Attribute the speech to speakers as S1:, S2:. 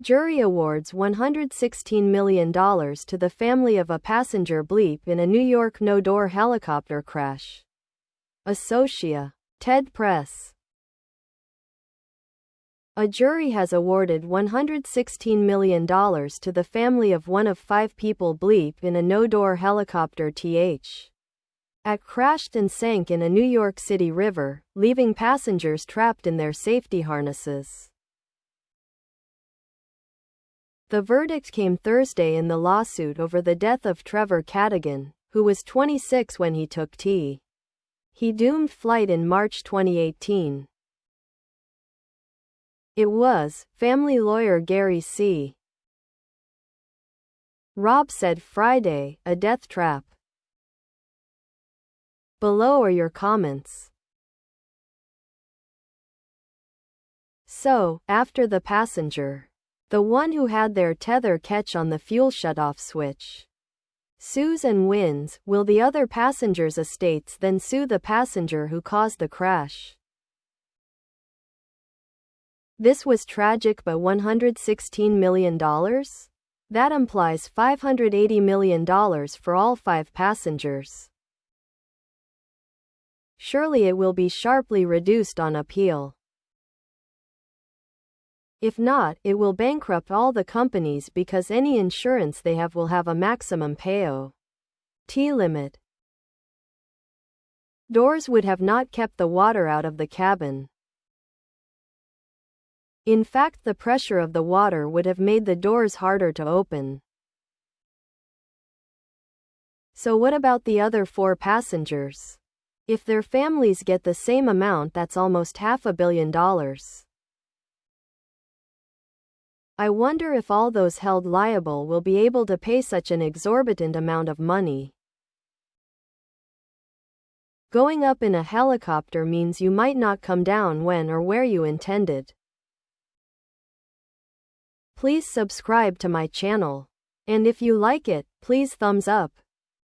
S1: Jury awards $116 million to the family of a passenger bleep in a New York no-door helicopter crash. Associated Press. A jury has awarded $116 million to the family of one of 5 people bleep in a no-door helicopter crashed and sank in a New York City river, leaving passengers trapped in their safety harnesses. The verdict came Thursday in the lawsuit over the death of Trevor Cadigan, who was 26 when he took He doomed flight in March 2018. It was, family lawyer Gary C. Robb said Friday, a death trap. Below are your comments. So, after the passenger, the one who had their tether catch on the fuel shutoff switch, sues and wins, will the other passengers' estates then sue the passenger who caused the crash? This was tragic, but $116 million? That implies $580 million for all 5 passengers. Surely it will be sharply reduced on appeal. If not, it will bankrupt all the companies because any insurance they have will have a maximum payout limit. Doors would have not kept the water out of the cabin. In fact, the pressure of the water would have made the doors harder to open. So what about the other 4 passengers? If their families get the same amount, that's almost $500 million. I wonder if all those held liable will be able to pay such an exorbitant amount of money. Going up in a helicopter means you might not come down when or where you intended. Please subscribe to my channel. And if you like it, please thumbs up.